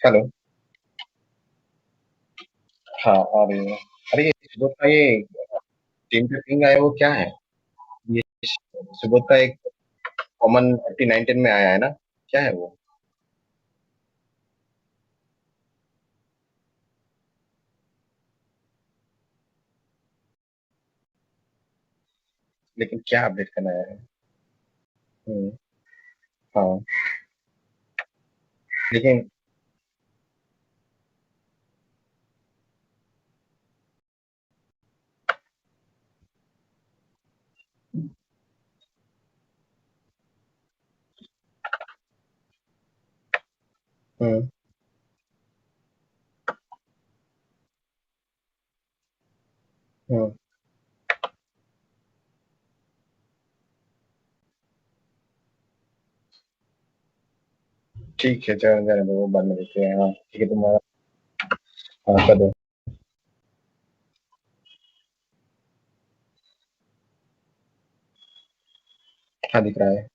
Hello. हाँ, आ रही है। अरे ये सुबोध का ये टीम का किंग आया वो क्या है? ये सुबोध का एक कॉमन 2019 में आया है ना? क्या है वो? लेकिन क्या अपडेट करना है? हम्म, हाँ। लेकिन हम्म, हम्म, ठीक है, चलो जाने दो, वो बाद में देखते हैं। हाँ ठीक है, तुम्हारा। हाँ, कर दो। हाँ, दिख रहा है।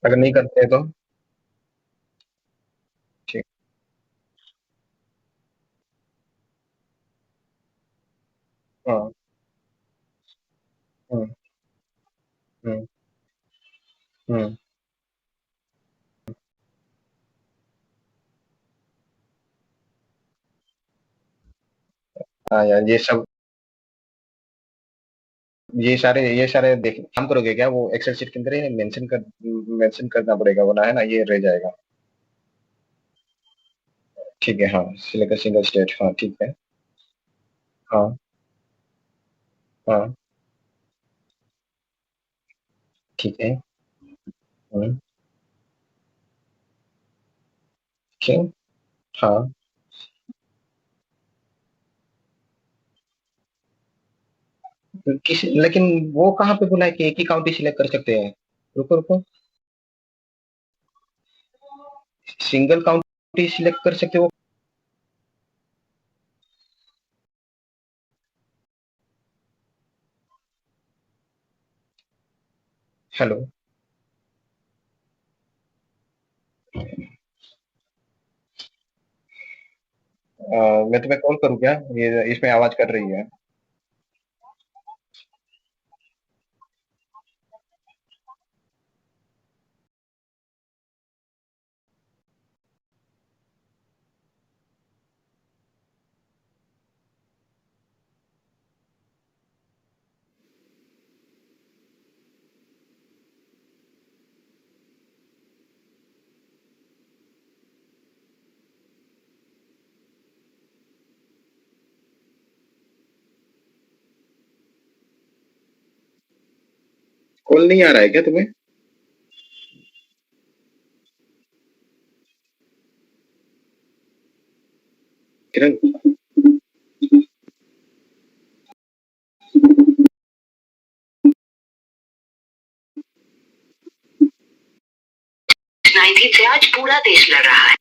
अगर नहीं करते हैं तो? ठीक। हाँ। हम्म, हम्म, हम्म। हाँ यार, ये सारे देख काम करोगे क्या? वो एक्सेल शीट के अंदर ही मेंशन करना पड़ेगा, वरना है ना ये रह जाएगा। ठीक है, हाँ। सिलेक्ट सिंगल स्टेट, हाँ ठीक है। हाँ, हाँ, ठीक है। हुँ, क्यों? हाँ, लेकिन वो कहाँ पे बोला है कि एक ही काउंटी सिलेक्ट कर सकते हैं? रुको, रुको। सिंगल काउंटी सिलेक्ट कर सकते हो? हेलो। मैं तुम्हें कॉल करूँ क्या? ये इसमें आवाज़ कर रही है। कॉल नहीं आ रहा है क्या तुम्हें? किरण? COVID-19 से आज पूरा देश लड़ रहा है।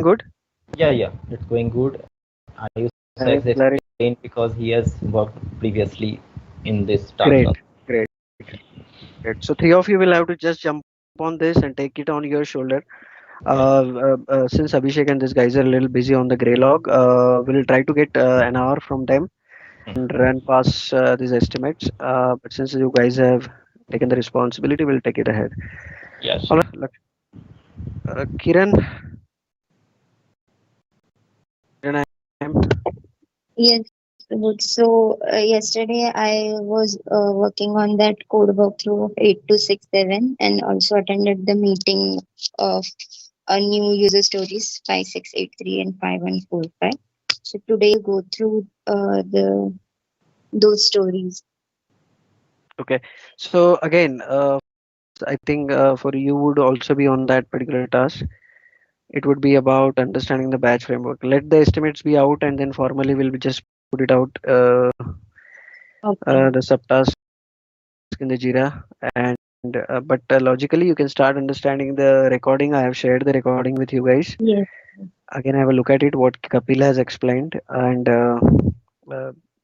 good? Yeah, yeah, it's going good. I use Very, X very explain because he has worked previously in this task great, also. great, great. So three of you will have to just jump on this and take it on your shoulder. Since Abhishek and this guys are a little busy on the grey log, we'll try to get an hour from them and run past these estimates. But since you guys have taken the responsibility, we'll take it ahead. Yeah, All sure. right, Kiran, Kiran, Yes, good. So yesterday I was working on that code walkthrough of 8267 and also attended the meeting of new user stories 5683 and 5145. So today go through the those stories. okay. So again, I think for you would also be on that particular task. It would be about understanding the batch framework. Let the estimates be out, and then formally we'll just put it out Okay. the subtask in the Jira. And but logically, you can start understanding the recording. I have shared the recording with you guys. Yes. Again, have a look at it. What Kapil has explained, and uh,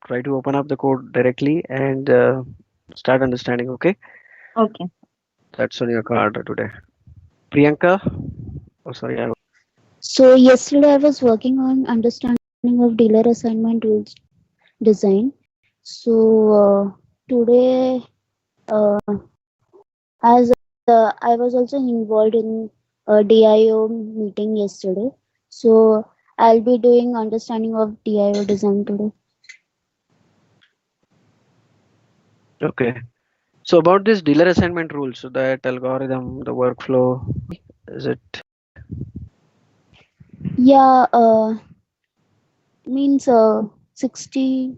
try to open up the code directly and start understanding. Okay, Okay. that's on your card today. Priyanka. Oh, sorry. So yesterday I was working on understanding of dealer assignment rules design. So today, uh, as I was also involved in a DIO meeting yesterday, so I'll be doing understanding of DIO design today. Okay. So about this dealer assignment rule, so that algorithm, the workflow, is it Yeah, means 60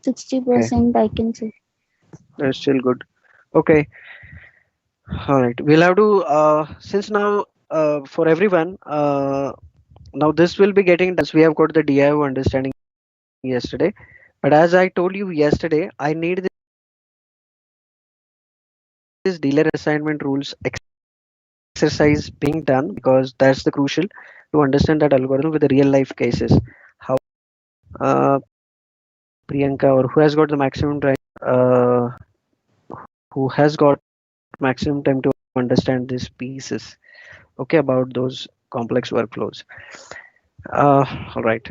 okay? 60% I can say. That's still good. Okay. All right. We'll have to since now for everyone now this will be getting done. We have got the DIO understanding yesterday, but as I told you yesterday, I need this dealer assignment rules exercise being done because that's the crucial to understand that algorithm with the real life cases. How uh, Priyanka or who has got the maximum time? Who has got maximum time to understand these pieces, okay, about those complex workflows. All right.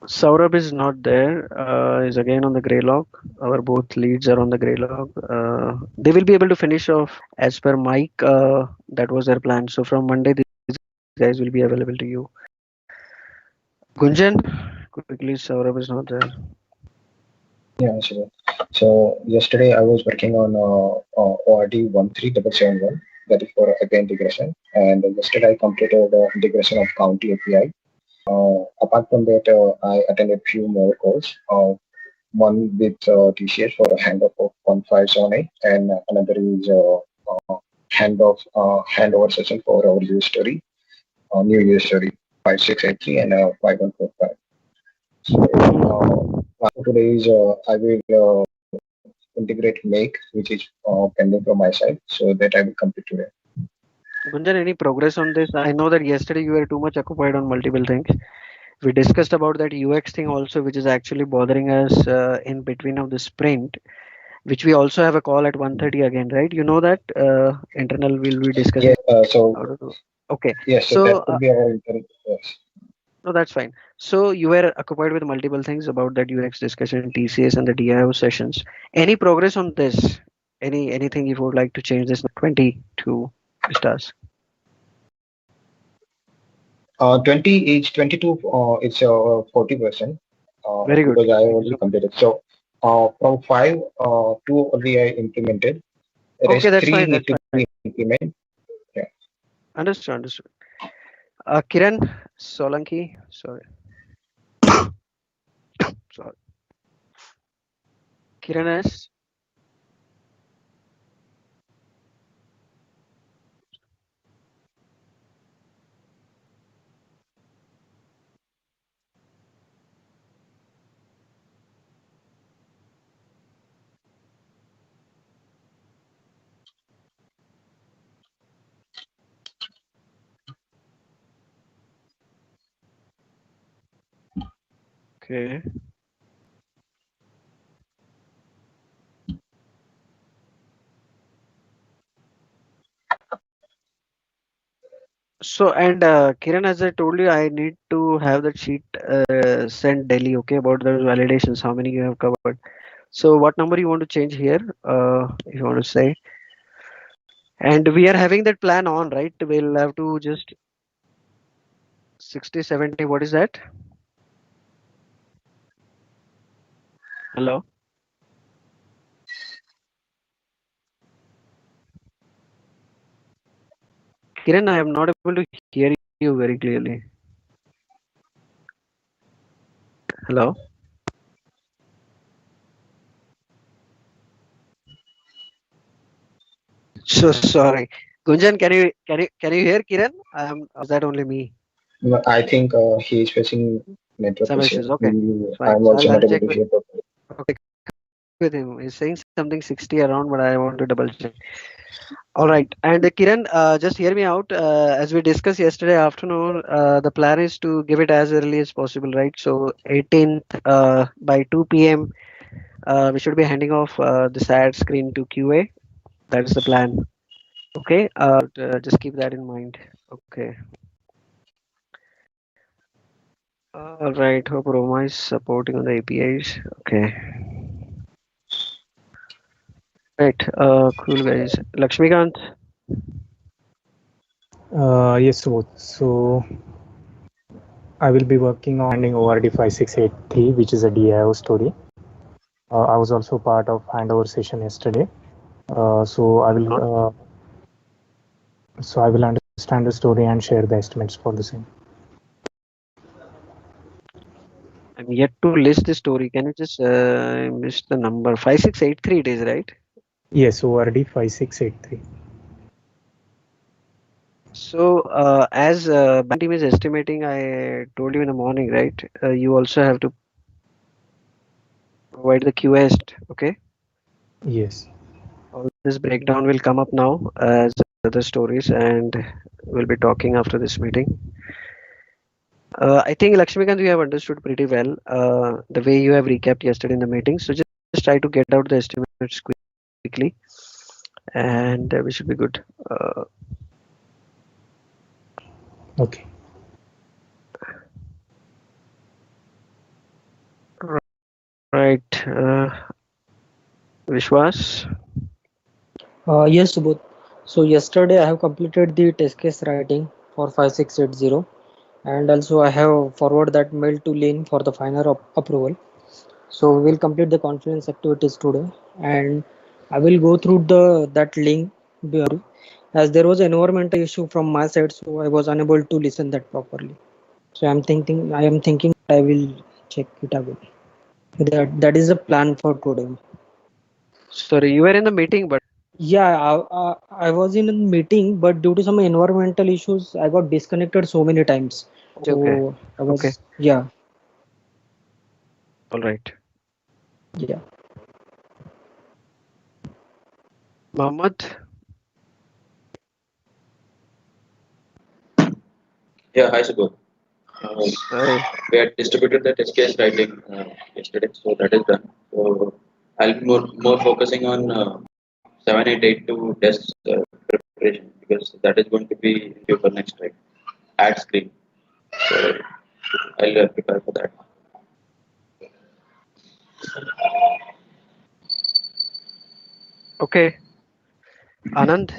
Saurabh is not there, is again on the gray log. Our both leads are on the gray log. They will be able to finish off as per Mike. That was their plan. So from Monday these guys will be available to you. Gunjan, quickly, Saurabh is not there. Yeah, sure. So yesterday I was working on ORD 13771, that is for API integration, and yesterday I completed integration of County API. Apart from that, I attended few more calls. One with TCS for a handoff of 1578, and another is handover session for our user story, new user story 5683 and 5145. So today is I will integrate make, which is pending from my side, so that I will complete today. Gunjan, any progress on this? I know that yesterday you were too much occupied on multiple things. We discussed about that UX thing also, which is actually bothering us in between of the sprint, which we also have a call at 1:30 again, right? You know that internal will be Yeah. discussing So how to do. Okay, yes, so so that could be our yes. no, that's fine. So you were occupied with multiple things about that UX discussion, TCS and the DIO sessions. Any progress on this? Anything you would like to change this 22 stars? 20 is 22. It's 40%. Very good. Because I Thank you already so much. completed. So from five, two only I implemented. Okay, Rest that's three fine. need That's to fine. be implemented. Yeah. Understood. Understood. Kiran Solanki. Sorry. Sorry. Kiran S. Okay. So, and Kiran, as I told you, I need to have that sheet sent Delhi, okay, about those validations, how many you have covered. So, what number you want to change here, if you want to say? And we are having that plan on, right? We'll have to just 60, 70, what is that? Hello? Kiran, I am not able to hear you very clearly. Hello? So sorry. Gunjan, can you hear Kiran? Is that only me? No, I think he is facing network Some issue. issues. Okay, fine. I'm So also I'll not able check to hear properly. with him. He's saying something 60 around, but I want to double check. All right. And Kiran, just hear me out. As we discussed yesterday afternoon, the plan is to give it as early as possible, right? So 18th by 2 p.m. We should be handing off the SAT screen to QA. That's the plan. Okay. Just keep that in mind. Okay. All right. Hope Roma is supporting on the APIs. Okay. Right. Cool guys. Lakshmikant. Yes, so I will be working on handing ORD 5683, which is a DIO story. I was also part of handover session yesterday. So I will understand the story and share the estimates for the same. I'm yet to list the story. Can you just miss the number? 5683 it is, right? Yes, ORD 5683. So as team is estimating, I told you in the morning, right? You also have to provide the QS, okay? Yes. All this breakdown will come up now as other stories, and we'll be talking after this meeting. I think Lakshmikant, you have understood pretty well the way you have recapped yesterday in the meeting. So just try to get out the estimates quickly, and we should be good. Okay. Right. Vishwas. Yes, Subodh. So yesterday I have completed the test case writing for 5680, and also I have forwarded that mail to Lynn for the final approval. So we will complete the confidence activities today, and I will go through the that link as there was an environmental issue from my side, so I was unable to listen that properly. So I am thinking I will check it again. That is the plan for today. Sorry, you were in the meeting, but Yeah, I was in a meeting, but due to some environmental issues, I got disconnected so many times. okay. So I Okay. was, yeah, All right. yeah. Mohammed. Yeah, hi Subodh. Hi. We had distributed the test case writing yesterday, so that is done. So I'll be more focusing on 7882 test preparation because that is going to be due for next week. Ad screen. So I'll prepare for that. Okay. Anand.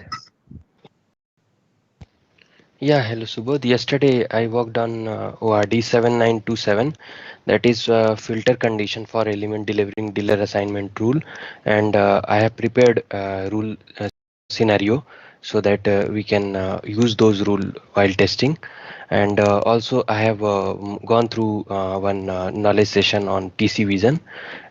Yeah, hello Subodh. Yesterday I worked on ORD 7927, that is filter condition for element delivering dealer assignment rule, and I have prepared rule scenario so that we can use those rule while testing. And also I have gone through one knowledge session on PC vision,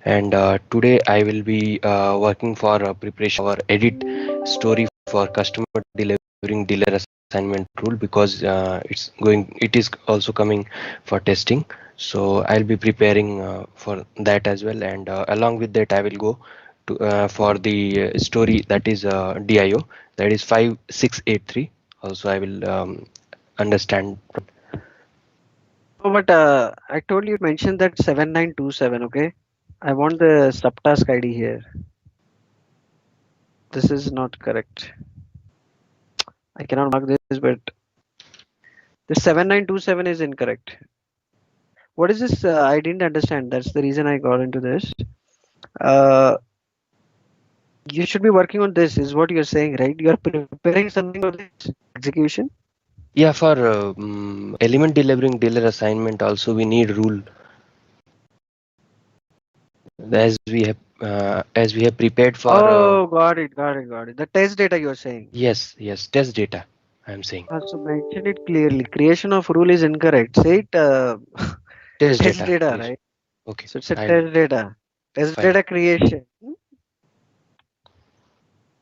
and today I will be working for preparation our edit story for customer delivering dealer assignment rule, because it is also coming for testing. So I'll be preparing for that as well, and along with that I will go to for the story, that is DIO, that is 5683. Also I will understand. but I told you mention that 7927. Okay, I want the subtask ID here. This is not correct. I cannot mark this, but the 7927 is incorrect. What is this? I didn't understand. That's the reason I got into this. Uh, you should be working on this, is what you're saying, right? You're preparing something for this execution. Yeah, for element delivering dealer assignment also we need rule, as we have prepared for Oh, got it, got it, got it. The test data you're saying. yes, test data I'm saying. So mention it clearly. Creation of rule is incorrect. Say it Test test data data, creation. right? Okay, So it's a I'll test data. Test fine. data creation.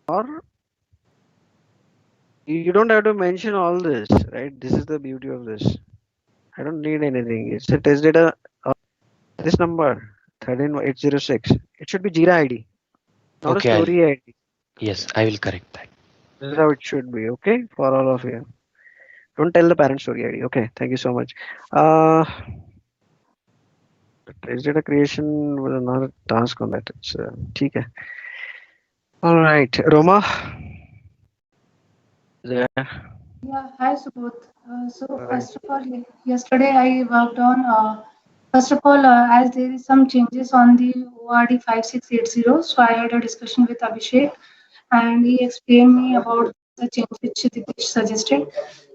Or you don't have to mention all this, right? This is the beauty of this. I don't need anything. It's a test data of this number 13806. It should be Jira ID, not a Okay, I'll story ID. yes, I will correct that. This is how it should be, okay? For all of you. Don't tell the parent story ID. Okay, thank you so much. Test data creation was another task on that. It's okay. All right, Roma. There. Yeah, hi Subodh. So All right. first of all, yesterday I worked on, first of all, as there is some changes on the ORD 5680, so I had a discussion with Abhishek and he explained me about the change which Dipesh suggested.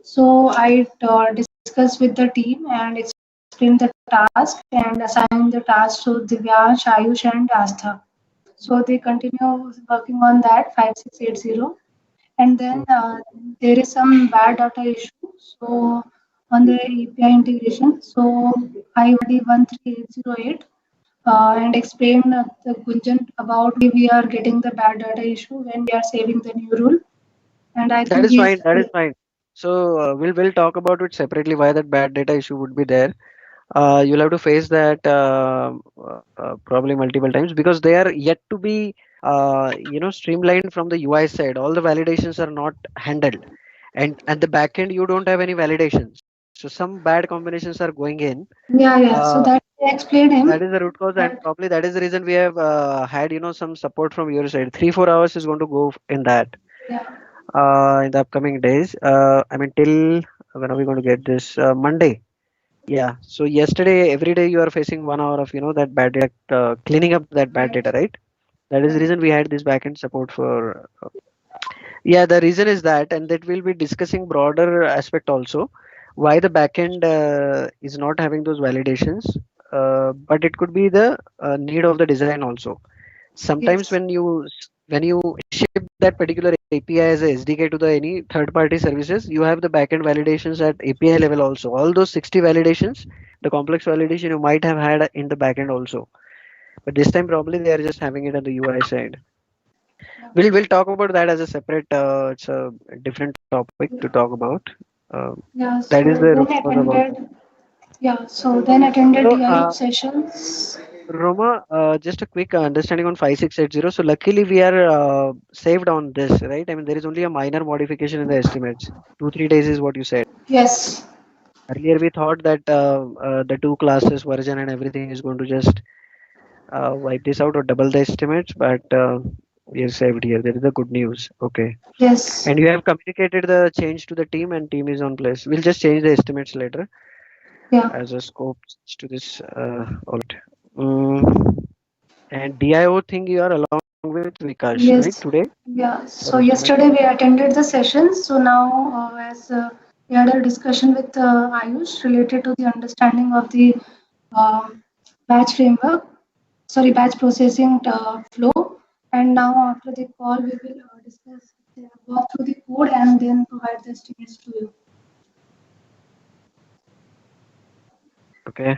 So I discussed with the team and explained the task and assigned the task to Divyansh, Ayush and Astha. So they continue working on that 5680, and then there is some bad data issue. So on the API integration, so I already 13808 and explained the Gunjan about we are getting the bad data issue when we are saving the new rule. And I That think is he's fine. That is fine. So we'll talk about it separately. Why that bad data issue would be there. You'll have to face that probably multiple times because they are yet to be streamlined from the UI side. All the validations are not handled, and at the back end you don't have any validations. So some bad combinations are going in. yeah. So that I explained That him. is the root cause, and That, probably that is the reason we have had some support from your side. 3-4 hours is going to go in that yeah. in the upcoming days. I mean, till when are we going to get this? Monday. Yeah. So yesterday, every day you are facing 1 hour of that bad data, cleaning up that bad Right. data, right? That is the Right. reason we had this backend support for. Yeah, the reason is that, and that we'll be discussing broader aspect also, why the backend is not having those validations. But it could be the need of the design also. Sometimes Yes. when you ship that particular API as a SDK to the any third party services, you have the backend validations at API level also. All those 60 validations, the complex validation you might have had in the backend also. But this time probably they are just having it on the UI side. Yeah. We'll talk about that as a separate. It's a different topic to talk about. Uh, Yeah. that is So the then root cause about. attended. Yeah. So then attended So DIO sessions. Roma, just a quick understanding on 5680. So luckily we are saved on this, right? I mean, there is only a minor modification in the estimates. 2-3 days is what you said. Yes. Earlier we thought that the two classes version and everything is going to just wipe this out or double the estimates, but we are saved here. There is the good news. Okay. Yes. And you have communicated the change to the team and team is on place. We'll just change the estimates later Yeah. as a scope to this. All right. Mm. And DIO thing you are along with Vikash, right? Yes. Today Yeah. for So estimate. yesterday we attended the sessions. So now, as we had a discussion with Ayush related to the understanding of the batch framework, sorry, batch processing flow. And now after the call, we will discuss, walk through the code and then provide the estimates to you. Okay.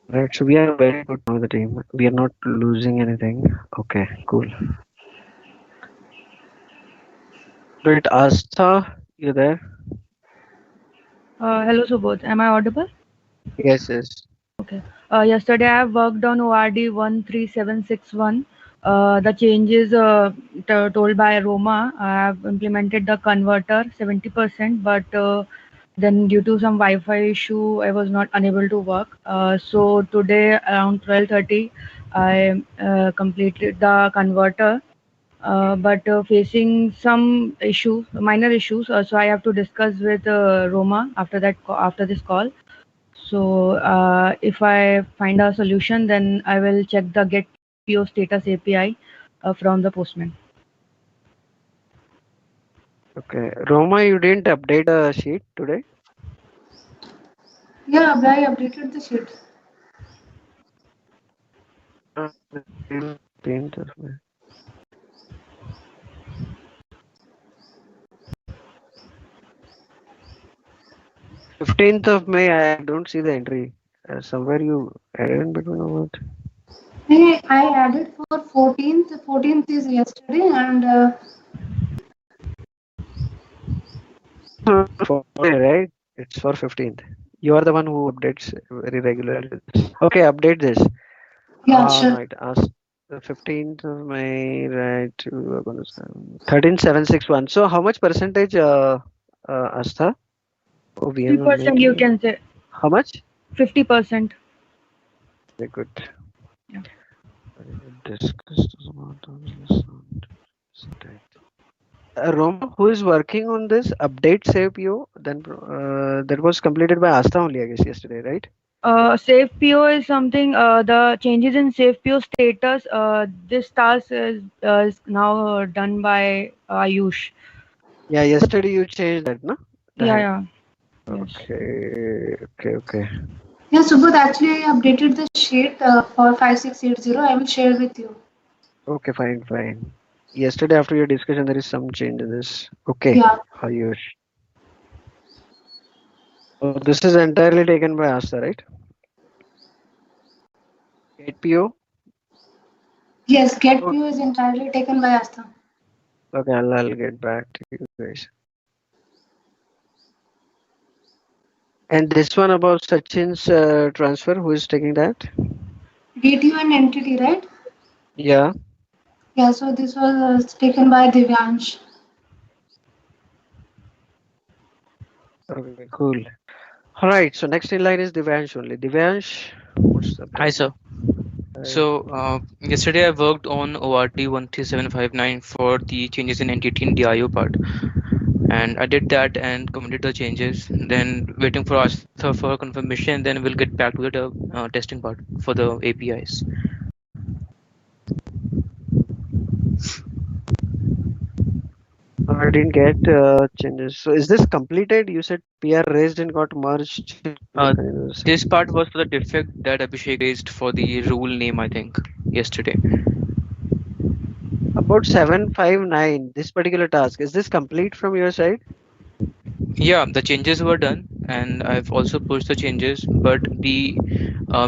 Right. So we are very good now, the team. We are not losing anything. Okay, cool. Great. Astha, you there? Hello, Subodh. Am I audible? Yes, yes. Okay. Yesterday I have worked on ORD 13761 the changes told by Roma. I have implemented the converter 70%, but then due to some Wi-Fi issue, I was not unable to work. So today around 12:30, I completed the converter. But facing some issues, minor issues, so I have to discuss with Roma after that after this call. So if I find a solution, then I will check the get PO status API from the postman. Okay. Roma, you didn't update the sheet today? Yeah, I updated the sheet. Uh, 15th of May. 15th of May, I don't see the entry. Somewhere you added in between or what? I added for 14th. 14th is yesterday, and Right? It's for 15th. You are the one who updates very regularly. Okay, update this. yeah, sure. Right. Ask the 15th of May, right? 13761. So, how much percentage, Astha? Oh, we have not 50% you can say. How much? 50%. Very good. Yeah. Roma, who is working on this update save PO? Then that was completed by Asta only, I guess, yesterday, right? Save PO is something, the changes in Save PO status, this task is now done by Ayush. Yeah, yesterday you changed that, no? Yeah. Yes. Okay. Yeah, Subodh, actually, I updated the sheet for 5680. I will share with you. Okay, fine. Yesterday after your discussion, there is some change in this. Okay, Yeah. Ayush. So this is entirely taken by Asta, right? Get PO? Yes, get PO is entirely taken by Asta. Okay, I'll get back to you guys. And this one about Sachin's transfer, who is taking that? DTO and entity, right? Yeah. Yeah, so this was taken by Divyansh. Okay, cool. All right, so next in line is Divyansh only. Divyansh, what's the Hi, sir. So yesterday I worked on ORD 13759 for the changes in entity in DIO part, and I did that and committed the changes. Then waiting for Astha for confirmation. Then we'll get back to the testing part for the APIs. I didn't get changes. So is this completed? You said PR raised and got merged. This part was for the defect that Abhishek raised for the rule name, I think, yesterday. About 759, this particular task, is this complete from your side? Yeah, the changes were done, and I've also pushed the changes, but the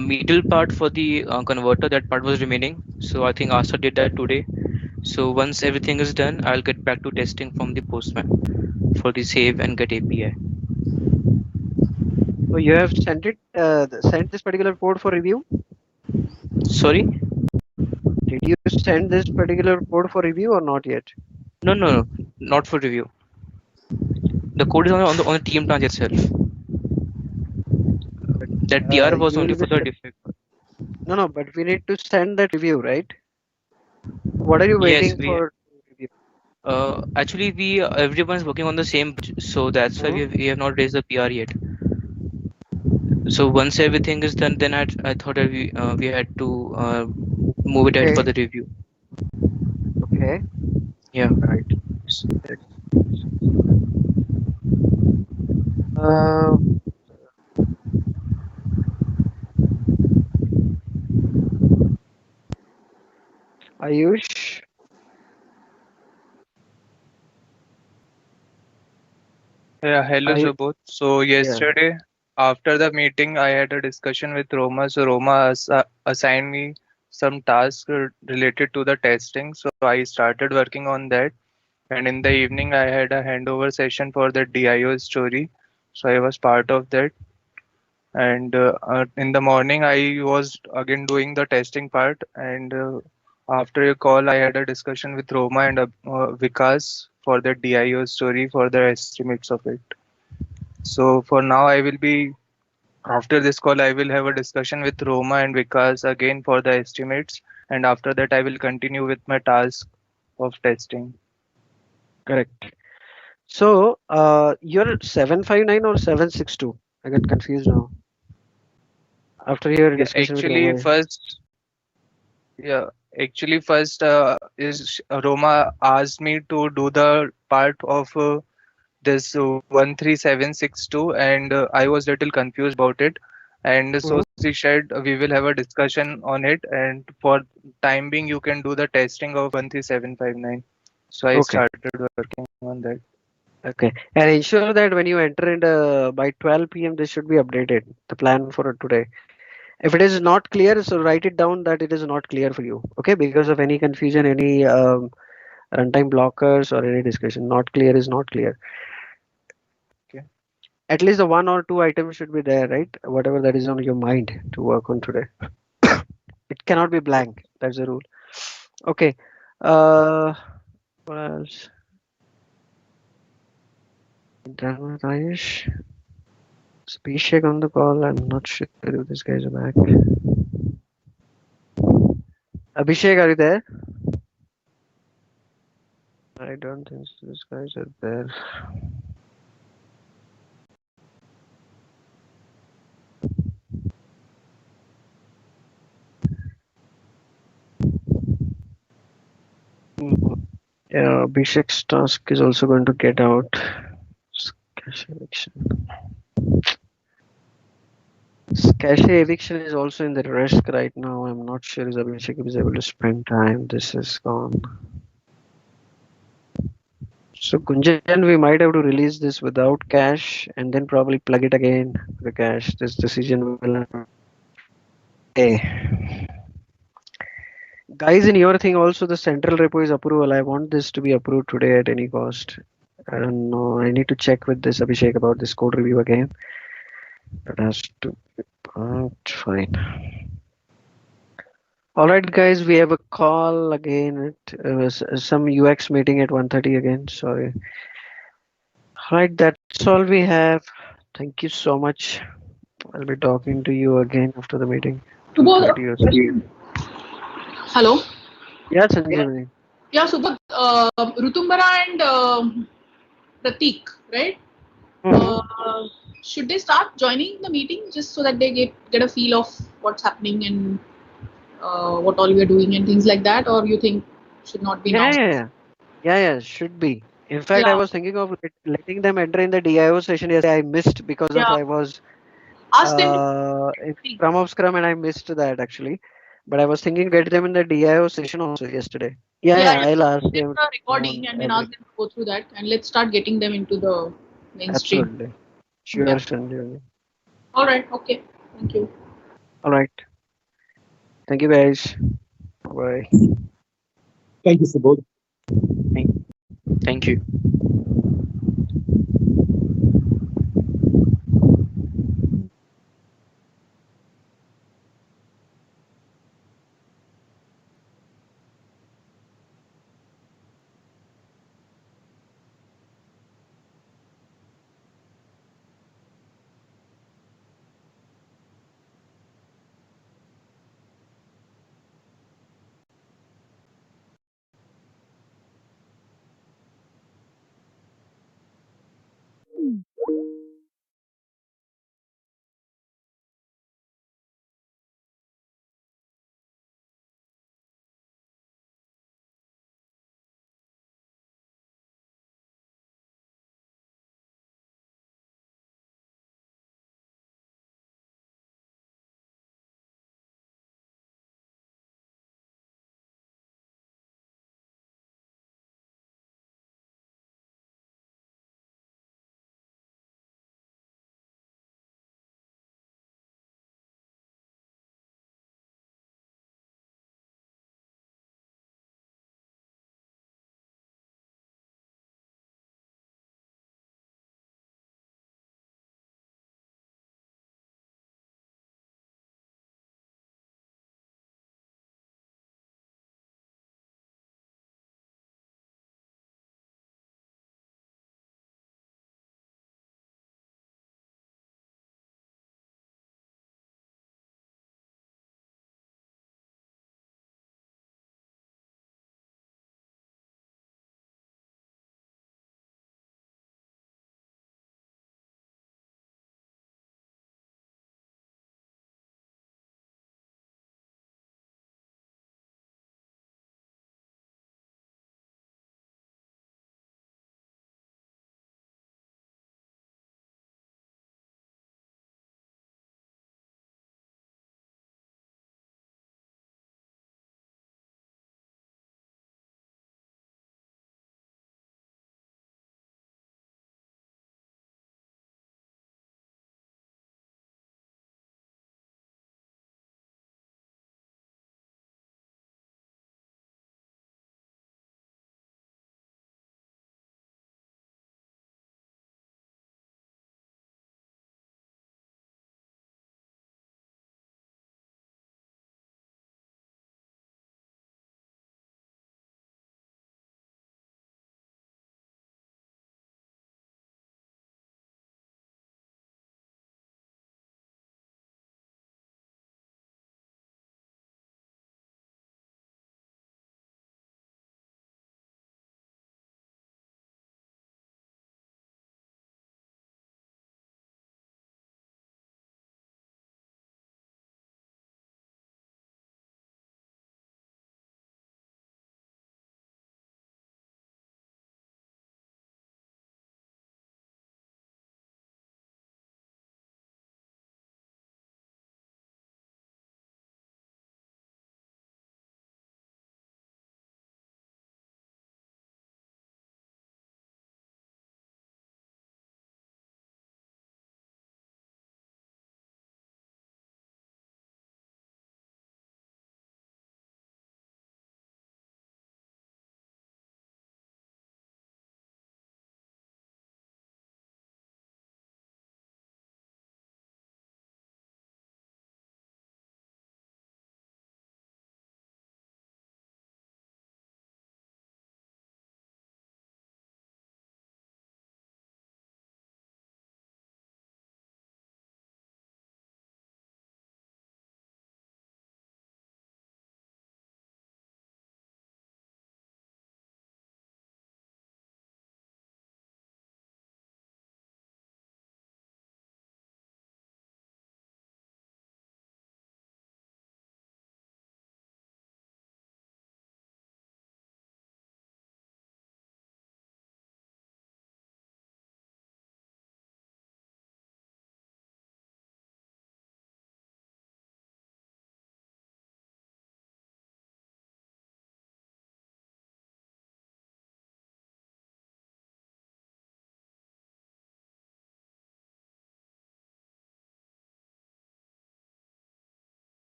middle part for the converter, that part was remaining. So I think Asa did that today. So once everything is done, I'll get back to testing from the postman for the save and get API. So you have sent this particular code for review? Sorry? Did you send this particular code for review or not yet? No, not for review. The code is on the team branch itself. That PR was only for the defect. No, but we need to send that review, right? What are you waiting for? Review? Actually, everyone is working on the same, so that's why we have not raised the PR yet. So once everything is done, then I thought that we had to move it ahead for the review. Okay. Yeah. Right. Ayush. Yeah, hello Subodh. So yesterday after the meeting, I had a discussion with Roma. So Roma assigned me some tasks related to the testing. So I started working on that. And in the evening, I had a handover session for the DIO story. So I was part of that. And in the morning, I was again doing the testing part. And After your call, I had a discussion with Roma and Vikas for the DIO story for the estimates of it. So for now, I will be after this call, I will have a discussion with Roma and Vikas again for the estimates, and after that, I will continue with my task of testing. Correct. So, you're 759 or 762? I got confused now. After your Yeah, discussion with Roma. yeah, actually, first is Roma asked me to do the part of this 13762, and I was little confused about it. And so she said we will have a discussion on it, and for time being, you can do the testing of 13759. So I Okay. started working on that. Okay. And ensure that when you enter in by 12 p.m., this should be updated. The plan for today. If it is not clear, so write it down that it is not clear for you. Okay. Because of any confusion, any runtime blockers or any discussion. Not clear is not clear. Okay. At least the one or two items should be there, right? Whatever that is on your mind to work on today. It cannot be blank. That's the rule. Okay. What else? Done with Ayush. Abhishek on the call. I'm not sure if these guys are back. Abhishek, are you there? I don't think so. These guys are there. Yeah, Abhishek's task is also going to get out. Cache eviction. Cache eviction is also in the risk right now. I'm not sure if Abhishek is able to spend time. This is gone. So Gunjan, we might have to release this without cache and then probably plug it again to the cache. This decision will. Hey. Guys, in your thing also the central repo is approval. I want this to be approved today at any cost. I don't know. I need to check with this Abhishek about this code review again. That has to be fine. All right, guys, we have a call again at some UX meeting at 1:30 again. Sorry. All right, that's all we have. Thank you so much. I'll be talking to you again after the meeting. 2:30 or so. Hello. Yeah, Sanjeevani. Yeah, Subodh, Rutumbara and Pratik, right? Should they start joining the meeting just so that they get a feel of what's happening and what all we are doing and things like that, or you think should not be now? Yeah, should be. In fact, I was thinking of letting them enter in the DIO session yesterday. I missed because of I was Ask them in Scrum of Scrum and I missed that actually. But I was thinking get them in the DIO session also yesterday. Yeah, I'll ask Get them. the recording and then ask them to go through that, and let's start getting them into the mainstream. Absolutely. Sure, Sanjeevani. All right. Okay. Thank you. All right. Thank you, guys. Bye. Thank you, Subodh. Thank you.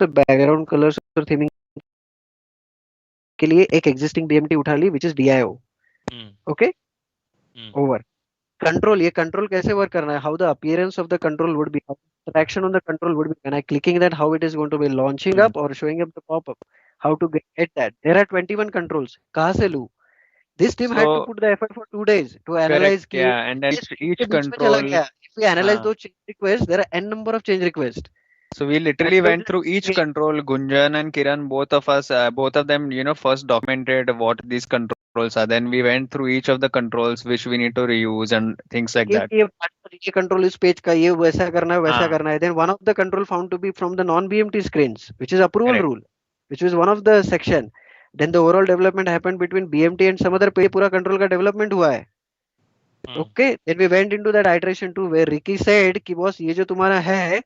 Background colours और theming के लिए एक existing BMT उठा ली which is DIO. Okay, over. Control, ये control कैसे work करना है, how the appearance of the control would be, interaction on the control would be when I clicking that, how it is going to be launching up or showing up the pop-up, how to get that. There are 21 controls. कहाँ से लूँ? This team had to put the effort for 2 days to analyze. Correct, yeah, and then each बीच में चला control. गया. If we analyze those change requests, there are n number of change requests. So we literally went through each control. Gunjan and Kiran, both of us, both of them, first documented what these controls are. Then we went through each of the controls which we need to reuse and things like that. ये control इस page का, ये वैसा करना है, वैसा करना है. Then one of the control found to be from the non-BMT screens, which is approval rule, which was one of the section. Then the overall development happened between BMT and some other. पूरा control का development हुआ है. Okay, then we went into that iteration 2 where Ricky said कि boss ये जो तुम्हारा है,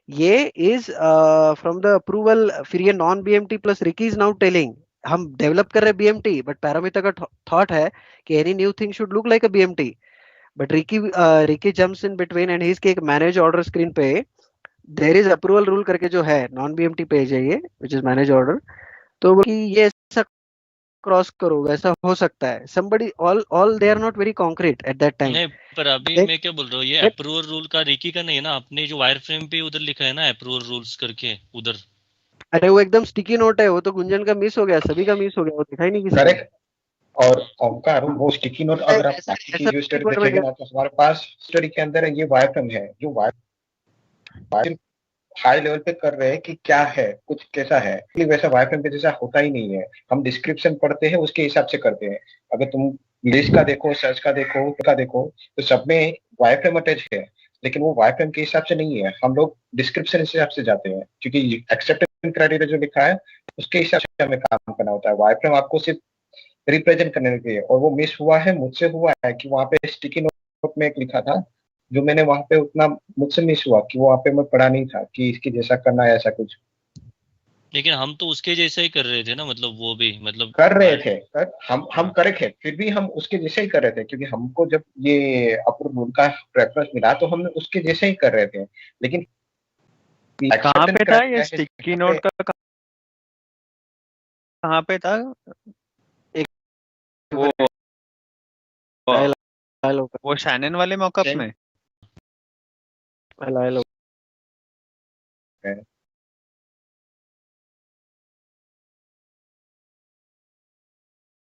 ये is from the approval. फिर ये non BMT plus Ricky is now telling हम develop कर रहे BMT, but parameter का thought है कि any new thing should look like a BMT. But Ricky jumps in between and he's के एक manage order screen पे there is approval rule करके जो है non BMT पेज है ये, which is manage order. तो कि ये ऐसा क्रॉस करो, वैसा हो सकता है. somebody all they are not very concrete at that time. नहीं, पर अभी मैं क्या बोल रहा हूँ, ये अप्रूवल रूल का रिकी का नहीं है ना, आपने जो वायर फ्रेम पे उधर लिखा है ना अप्रूवल रूल्स करके उधर. अरे वो एकदम स्टिकी नोट है, वो तो गुंजन का मिस हो गया, सभी का मिस हो गया, वो दिखाई नहीं किसी को. करेक्ट. और ओमकार, वो स्टिकी नोट अगर आप बाकी की जो स्टडी देखेंगे ना, तो हमारे पास स्टडी के अंदर ये वायर फ्रेम है, जो वायर हाई लेवल पे कर रहे हैं कि क्या है, कुछ कैसा है. वैसा वायर फ्रेम पे जैसा होता ही नहीं है. हम डिस्क्रिप्शन पढ़ते हैं, उसके हिसाब से करते हैं. अगर तुम लिस्ट का देखो, सर्च का देखो तो सब में वायर फ्रेम अटैच है, लेकिन वो वायर फ्रेम के हिसाब से नहीं है. हम लोग डिस्क्रिप्शन के हिसाब से जाते हैं, क्योंकि एक्सेप्टेंस क्राइटेरिया जो लिखा है उसके हिसाब से हमें काम करना होता है. वायर फ्रेम आपको सिर्फ रिप्रेजेंट करने के लिए. और वो मिस हुआ है, मुझसे हुआ है कि वहाँ पे स्टिकी नोट में एक लिखा था, जो मैंने वहाँ पे उतना मुझसे मिस हुआ कि वहाँ पे मैं पढ़ा नहीं था कि इसकी जैसा करना है ऐसा कुछ. लेकिन हम तो उसके जैसा ही कर रहे थे ना, मतलब वो भी मतलब कर रहे थे. हम करेक्ट है, फिर भी हम उसके जैसे ही कर रहे थे, क्योंकि हमको जब ये अप्रूवल का रेफरेंस मिला तो हम उसके जैसे ही कर रहे थे. लेकिन कहाँ पे था ये स्टिकी नोट का, कहाँ पे था? वो शैनन वाले मॉकअप में.